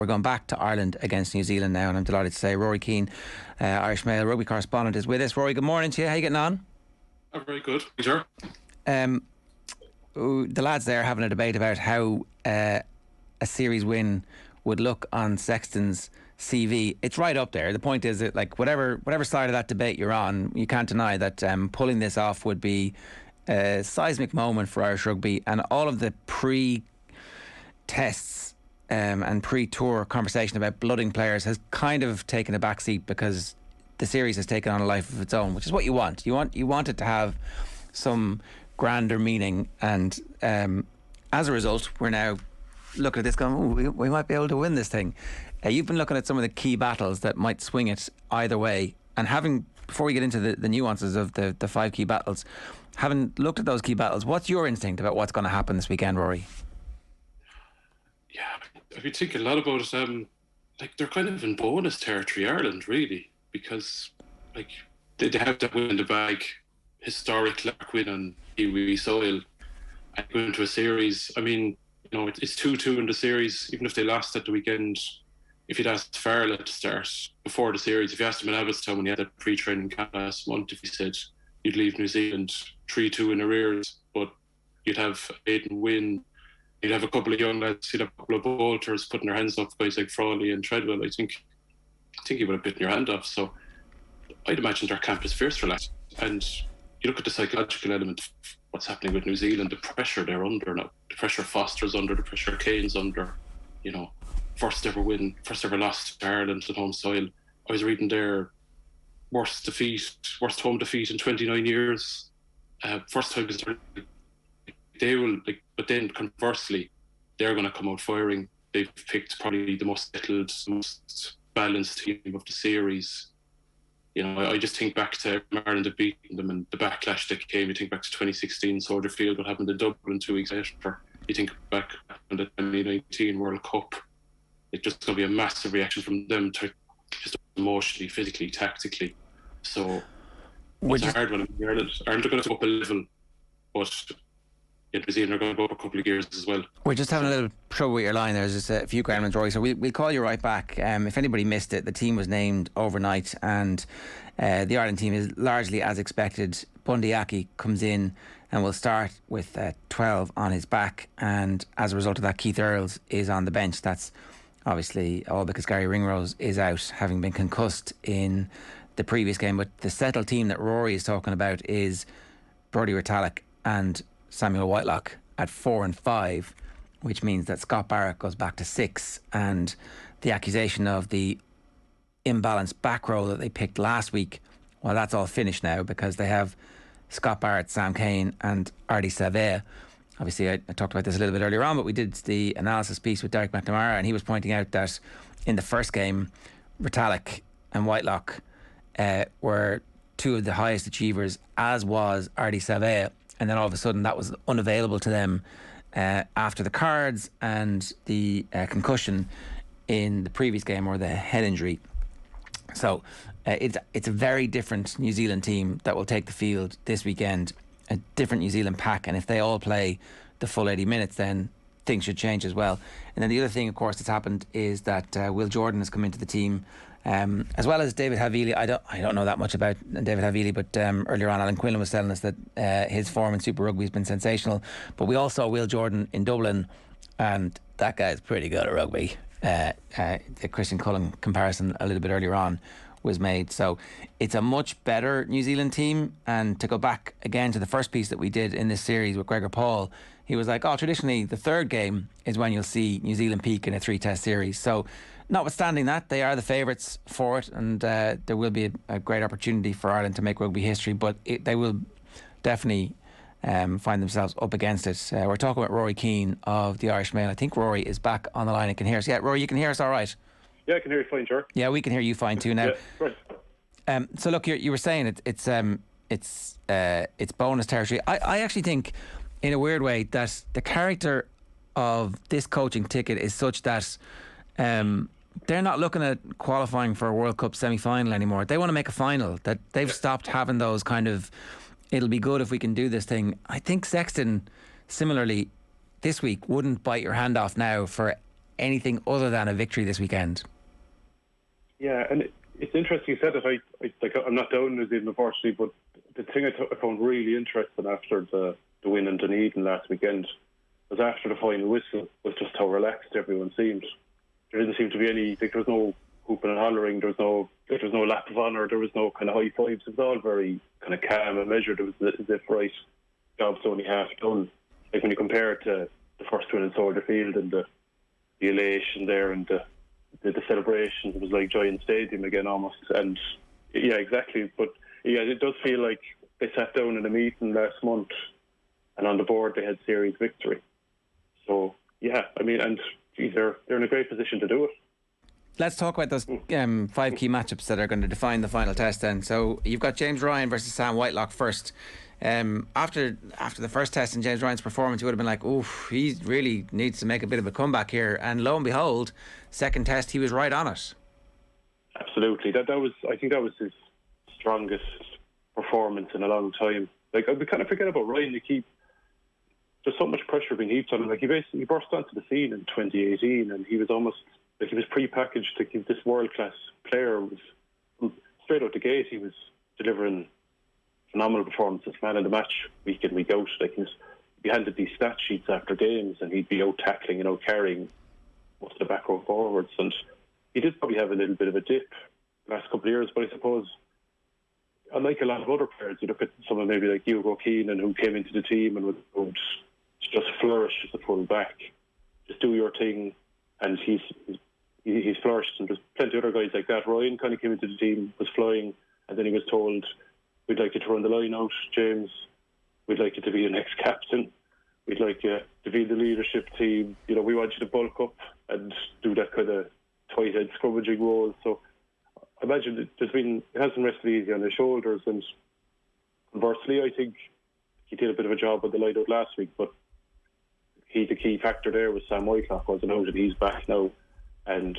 We're going back to Ireland against New Zealand now, and I'm delighted to say Rory Keane, Irish Mail rugby correspondent, is with us. Rory, good morning to you. How are you getting on? Oh, very good. Sure. The lads there having a debate about how a series win would look on Sexton's CV. It's right up there. The point is that, like, whatever side of that debate you're on, you can't deny that pulling this off would be a seismic moment for Irish rugby, and all of the pre-tests and pre-tour conversation about blooding players has kind of taken a backseat because the series has taken on a life of its own, which is what you want. You want it to have some grander meaning, and as a result, we're now looking at this going, we might be able to win this thing. You've been looking at some of the key battles that might swing it either way, and before we get into the nuances of the 5 key battles, having looked at those key battles, what's your instinct about what's going to happen this weekend, Rory? Yeah, I've been thinking a lot about it. Like, they're kind of in bonus territory, Ireland, really, because like they have that win in the bag, historic Clark win on Kiwi soil, and go into a series. I mean, you know, it's 2-2 in the series. Even if they lost at the weekend, if you'd asked Farrell at the start before the series, if you asked him in Abbottstown when he had that pre-training camp last month, if he said you'd leave New Zealand 3-2 in arrears, but you'd have Aidan win. You'd have a couple of young lads, you'd have a couple of bolters putting their hands up, guys like Frawley and Treadwell. I think you would have bitten your hand off. So I'd imagine their camp is fierce for lads. And you look at the psychological element of what's happening with New Zealand, the pressure they're under now, the pressure Foster's under, the pressure Kane's under, you know, first ever win, first ever loss to Ireland at home soil. I was reading their worst home defeat in 29 years. First time they will, like, but then conversely, they're going to come out firing. They've picked probably the most settled, most balanced team of the series. You know, I just think back to Ireland had beaten them and the backlash that came. You think back to 2016 Soldier Field, what happened in Dublin 2 weeks later. You think back to the 2019 World Cup. It's just going to be a massive reaction from them, to just emotionally, physically, tactically. So it's a hard one. Ireland are going to go up a level, but New Zealand are going to go up a couple of gears as well. We're just having a little trouble with your line. There's just a few groundlings, Rory, so we'll call you right back. If anybody missed it, the team was named overnight, and the Ireland team is largely as expected. Bundy Aki comes in and will start with 12 on his back, and as a result of that, Keith Earls is on the bench. That's obviously all because Gary Ringrose is out, having been concussed in the previous game. But the settled team that Rory is talking about is Brodie Retallick and Samuel Whitelock at 4 and 5, which means that Scott Barrett goes back to 6, and the accusation of the imbalanced back row that they picked last week, well, that's all finished now, because they have Scott Barrett, Sam Cane and Artie Savea. Obviously, I talked about this a little bit earlier on, but we did the analysis piece with Derek McNamara, and he was pointing out that in the first game, Retallick and Whitelock were two of the highest achievers, as was Artie Savea. And then all of a sudden that was unavailable to them after the cards and the concussion in the previous game, or the head injury. So it's a very different New Zealand team that will take the field this weekend, a different New Zealand pack, and if they all play the full 80 minutes, then things should change as well. And then the other thing, of course, that's happened is that Will Jordan has come into the team, as well as David Havili. I don't know that much about David Havili, but earlier on Alan Quinlan was telling us that his form in Super Rugby has been sensational. But we all saw Will Jordan in Dublin, and that guy's pretty good at rugby. The Christian Cullen comparison a little bit earlier on was made. So it's a much better New Zealand team. And to go back again to the first piece that we did in this series with Gregor Paul, he was like, traditionally the third game is when you'll see New Zealand peak in a 3-test series. So notwithstanding that, they are the favourites for it, and there will be a great opportunity for Ireland to make rugby history, but they will definitely find themselves up against it. We're talking about Rory Keane of the Irish Mail. I think Rory is back on the line and can hear us. Yeah, Rory, you can hear us all right? Yeah, I can hear you fine, sure. Yeah, we can hear you fine too now. Yeah, right. So look, you were saying it's bonus territory. I actually think, in a weird way, that the character of this coaching ticket is such that they're not looking at qualifying for a World Cup semi-final anymore. They want to make a final. That they've stopped having those kind of, it'll be good if we can do this thing. I think Sexton, similarly, this week wouldn't bite your hand off now for anything other than a victory this weekend. Yeah, and it's interesting you said that. I'm not down New Zealand, unfortunately, but the thing I found really interesting after the win in Dunedin last weekend was after the final whistle was just how relaxed everyone seemed. There didn't seem to be any, there was no hooping and hollering, there was no lap of honour, there was no kind of high fives. It was all very kind of calm and measured. It was as if, right, job's only half done. Like when you compare it to the first win in Soldier Field and the elation there and the celebrations, it was like Giant Stadium again almost. And yeah, exactly. But yeah, it does feel like they sat down in a meeting last month and on the board they had series victory. So yeah, I mean, and geez, they're in a great position to do it. Let's talk about those 5 key matchups that are going to define the final test then. So you've got James Ryan versus Sam Whitelock first. After the first test and James Ryan's performance, you would have been like, oof, he really needs to make a bit of a comeback here. And lo and behold, second test, he was right on it. Absolutely. I think that was his strongest performance in a long time. Like, we kind of forget about Ryan. There's so much pressure being heaped on him. Like, he burst onto the scene in 2018 and he was almost, like, he was pre-packaged to give this world-class player. Was straight out the gate, he was delivering phenomenal performances, man of the match, week in, week out. Like, he'd be handed these stat sheets after games and he'd be out tackling and out carrying most of the back row forwards. And he did probably have a little bit of a dip the last couple of years, but I suppose, unlike a lot of other players, you look at someone maybe like Ger Gilroy who came into the team and would just flourish as a full back. Just do your thing, and he's flourished. And there's plenty of other guys like that. Ryan kind of came into the team, was flying, and then he was told, we'd like you to run the line out, James. We'd like you to be the next captain. We'd like you to be the leadership team. You know, we want you to bulk up and do that kind of tight head scrummaging role. So I imagine it hasn't rested easy on his shoulders. And conversely, I think he did a bit of a job with the line out last week, but the key factor there was Sam Whitelock wasn't out, and he's back now. And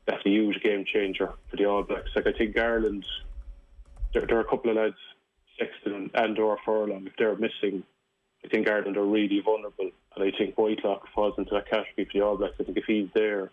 that's a huge game changer for the All Blacks. Like, I think Ireland, there are a couple of lads, Sexton and or Furlong, if they're missing, I think Ireland are really vulnerable. And I think Whitelock falls into that category for the All Blacks. I think if he's there,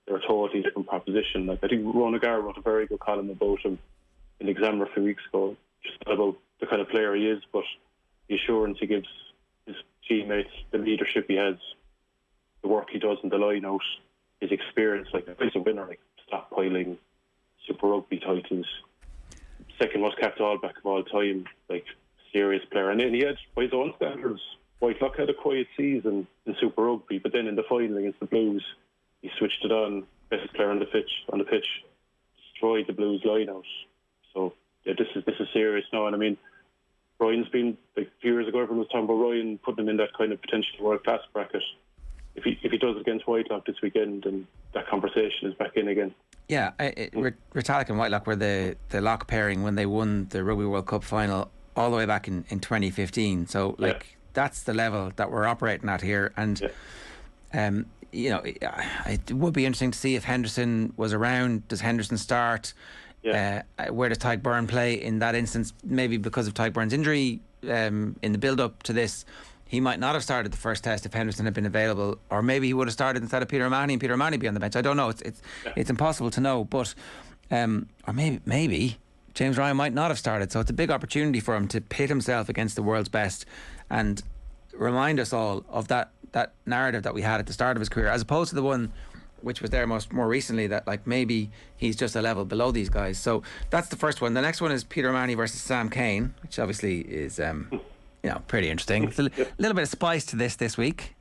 they're a totally different proposition. Like, I think Ronan Garr wrote a very good column about him in the Examiner a few weeks ago, just about the kind of player he is, but the assurance he gives his teammates, the leadership he has, the work he does in the line out, his experience. Like, he's a winner, like stockpiling Super Rugby titles, second most capped All Black of all time, like serious player. And then he had, by his own standards, Whitelock had a quiet season in Super Rugby, but then in the final against the Blues, he switched it on, best player on the pitch, destroyed the Blues line out. So yeah, this is serious now. And I mean, Ryan's been, like, a few years ago, everyone was talking about Ryan putting him in that kind of potentially world class bracket. If he does it against Whitelock this weekend, then that conversation is back in again. Yeah, Retallick and Whitelock were the lock pairing when they won the Rugby World Cup final all the way back in 2015. So, like, that's the level that we're operating at here. And you know, it would be interesting to see if Henderson was around. Does Henderson start? Where does Tyke Byrne play in that instance? Maybe because of Tyke Byrne's injury in the build-up to this, he might not have started the first test if Henderson had been available, or maybe he would have started instead of Peter O'Mahony and Peter O'Mahony be on the bench. I don't know. It's impossible to know. But or maybe James Ryan might not have started. So it's a big opportunity for him to pit himself against the world's best and remind us all of that narrative that we had at the start of his career, as opposed to the one which was there more recently, that, like, maybe he's just a level below these guys. So that's the first one. The next one is Peter O'Mahony versus Sam Cane, which obviously is pretty interesting. It's a little bit of spice to this week.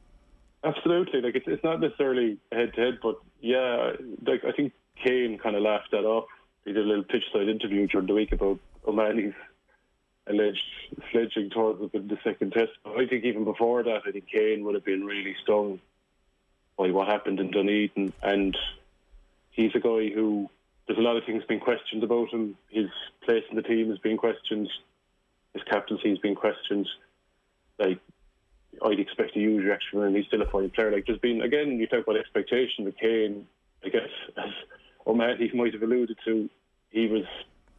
Absolutely. Like, it's not necessarily head to head, but yeah, like, I think Cane kind of laughed that off. He did a little pitch side interview during the week about O'Mahony's alleged sledging towards it in the second test. But I think even before that, I think Cane would have been really stung by what happened in Dunedin, and he's a guy who, there's a lot of things being questioned about him. His place in the team is being questioned, his captaincy is being questioned. Like, I'd expect a huge reaction when he's still a fine player. Like, there's been, again, you talk about expectation with Cane, I guess, as O'Mahony might have alluded to, he was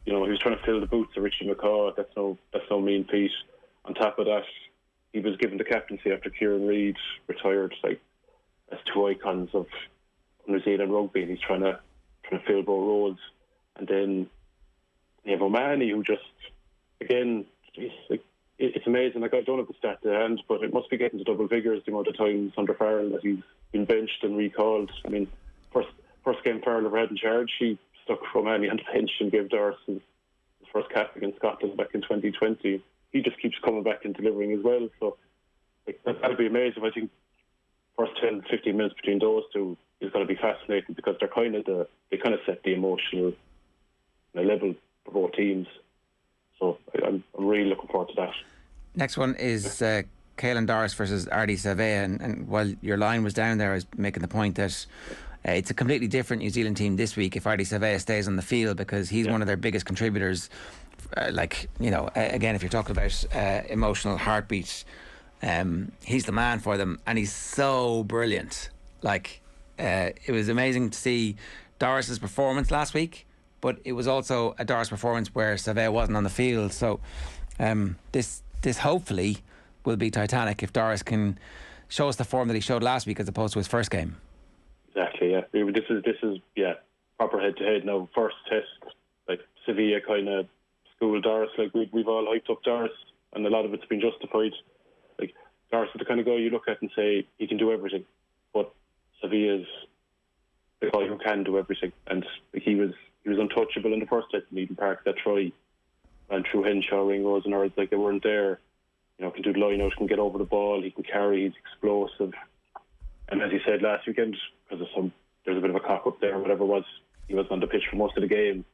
trying to fill the boots of Richie McCaw. That's no mean feat. On top of that, he was given the captaincy after Kieran Reid retired. Like, as two icons of New Zealand rugby, and he's trying to fill both roles. And then you have O'Mahony, who just, again, it's amazing. Like, I don't have the stat to hand, but it must be getting to double figures the amount of times under Farrell that he's been benched and recalled. I mean, first game Farrell ever had in charge, he stuck O'Mahony on the bench and gave Doris his first cap against Scotland back in 2020. He just keeps coming back and delivering as well. So that'll be amazing. I think first 10, 15 minutes between those two is going to be fascinating, because they're they kind of set the emotional level for both teams. So I'm really looking forward to that. Next one is Caelan Doris versus Ardy Savea, and while your line was down there, I was making the point that it's a completely different New Zealand team this week if Ardy Savea stays on the field, because he's one of their biggest contributors. Again, if you're talking about emotional heartbeat, he's the man for them, and he's so brilliant. It was amazing to see Doris's performance last week, but it was also a Doris performance where Savea wasn't on the field. So this hopefully will be titanic if Doris can show us the form that he showed last week as opposed to his first game. Exactly, yeah. This is proper head-to-head now. First test, like Sevilla kind of schooled Doris. Like we've all hyped up Doris, and a lot of it's been justified. Like Doris is the kind of guy you look at and say he can do everything, but Sevilla's the guy who can do everything, and he was untouchable in the first test in Eden Park. That try ran through Henshaw, Ringrose and others, like they weren't there. Can do the line out, can get over the ball, he can carry, he's explosive. And as he said last weekend, because there's a bit of a cock up there or whatever it was, he was on the pitch for most of the game.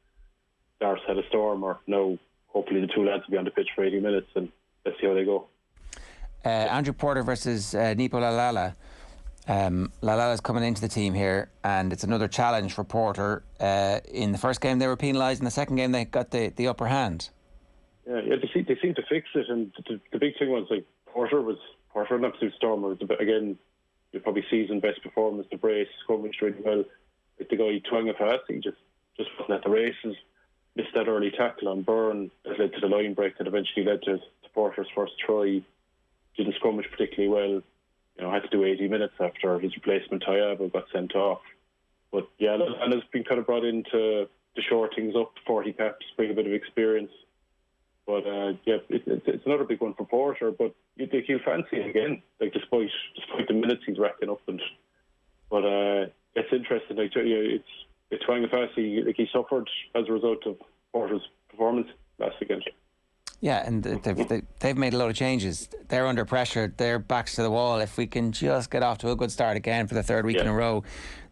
Doris had a stormer. Now hopefully the two lads will be on the pitch for 80 minutes, and let's see how they go. Andrew Porter versus Nipo Lalala. Lalala's coming into the team here, and it's another challenge for Porter. In the first game they were penalised, in the second game they got the upper hand. Yeah, they seem to fix it, and the big thing was like Porter an absolute stormer. Again, you'll probably season best performance, the brace, scrummaged really well. Like the guy Tuangafasi just wasn't at the races, missed that early tackle on Byrne that led to the line break that eventually led to Porter's first try. Didn't scrummage particularly well. Had to do 80 minutes after his replacement Tayabo got sent off. But yeah, Lallana's been kind of brought in to shore things up, 40 caps, bring a bit of experience. But it's another big one for Porter. But he'll fancy it again, like despite the minutes he's racking up. But it's interesting. Like it's Tuangafasi, like he suffered as a result of Porter's performance last weekend. Yeah, and they've made a lot of changes. They're under pressure. They're backs to the wall. If we can just get off to a good start again for the third week in a row,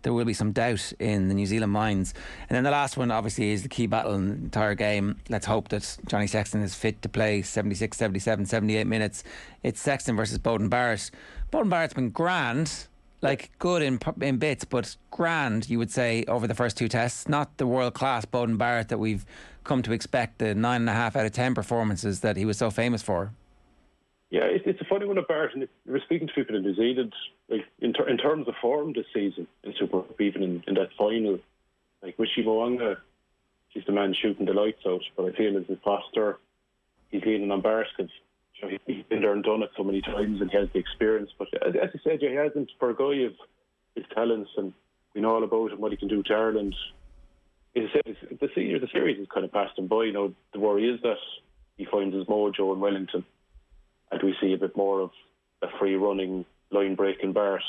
there will be some doubt in the New Zealand minds. And then the last one, obviously, is the key battle in the entire game. Let's hope that Johnny Sexton is fit to play 76, 77, 78 minutes. It's Sexton versus Beauden Barrett. Beauden Barrett's been grand, like good in bits, but grand, you would say, over the first two tests. Not the world-class Beauden Barrett that we've come to expect, the 9.5 out of 10 performances that he was so famous for. Yeah, it's a funny one at Barrett, and we're speaking to people in New Zealand, like in terms of form this season in Super Rugby, even in that final, like Wishy Mo'unga, he's the man shooting the lights out, but I feel as a Foster, he's leaning on Barrett because he's been there and done it so many times and he has the experience. But as I said, he hasn't, for a guy of his talents, and we know all about him, what he can do to Ireland. As I said, the series has kind of passed him by. The worry is that he finds his mojo in Wellington, and we see a bit more of a free running, line breaking Barrett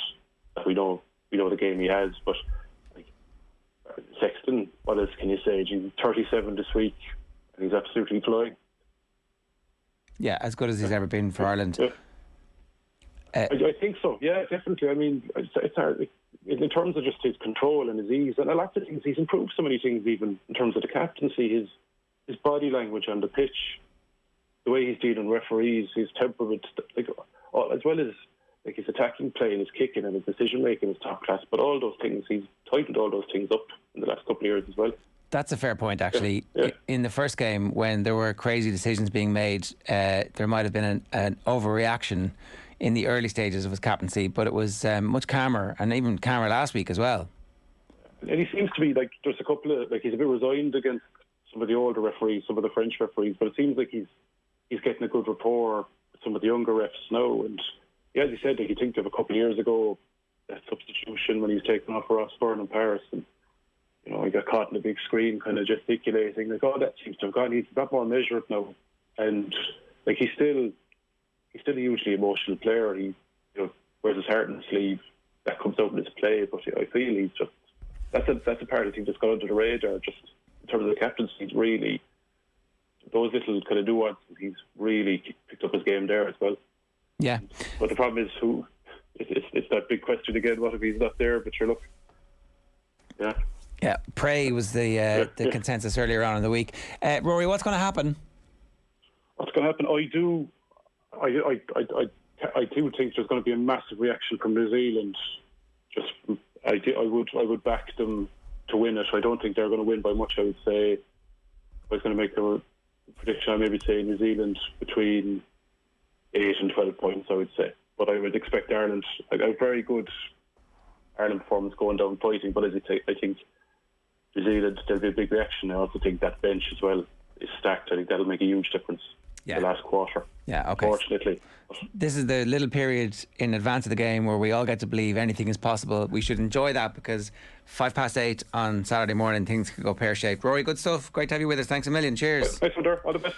that we know the game he has. But like Sexton, what else can you say? He's 37 this week, and he's absolutely flying. Yeah, as good as he's ever been for Ireland. Yeah. I think so. Yeah, definitely. I mean, it's hard. In terms of just his control and his ease, and a lot of things, he's improved so many things, even in terms of the captaincy, his body language on the pitch, the way he's dealing with referees, his temperament, like as well as like his attacking play and his kicking and his decision making is top class. But all those things, he's tightened all those things up in the last couple of years as well. That's a fair point, actually. Yeah. In the first game, when there were crazy decisions being made, there might have been an overreaction in the early stages of his captaincy, but it was much calmer, and even calmer last week as well. And he seems to be like, there's a couple of, like, he's a bit resigned against some of the older referees, some of the French referees, but it seems like he's getting a good rapport with some of the younger refs now. And yeah, as you said, like, you think of a couple of years ago, that substitution when he was taken off for Ross Byrne in Paris, and he got caught in the big screen, kind of gesticulating. Like, that seems to have gone. He's a lot more measured now, and like he's still a hugely emotional player. He wears his heart on his sleeve. That comes out in his play, but I feel he's just that's a part of the thing that's gone under the radar. Just in terms of the captaincy, he's really those little kind of nuances. He's really picked up his game there as well. Yeah. But the problem is it's that big question again. What if he's not there? But sure, look. Yeah. Yeah. Prey was the consensus earlier on in the week. Rory, what's going to happen? What's going to happen? I do think there's going to be a massive reaction from New Zealand. I would back them to win it. I don't think they're going to win by much. I would say, if I was going to make a prediction, I maybe say New Zealand between 8 and 12 points, I would say. But I would expect Ireland, a very good Ireland performance going down fighting. But I think New Zealand, there'll be a big reaction. I also think that bench as well is stacked. I think that'll make a huge difference in the last quarter. Yeah, okay. Fortunately. This is the little period in advance of the game where we all get to believe anything is possible. We should enjoy that, because 8:05 on Saturday morning, things could go pear-shaped. Rory, good stuff. Great to have you with us. Thanks a million. Cheers. Thanks, All the best.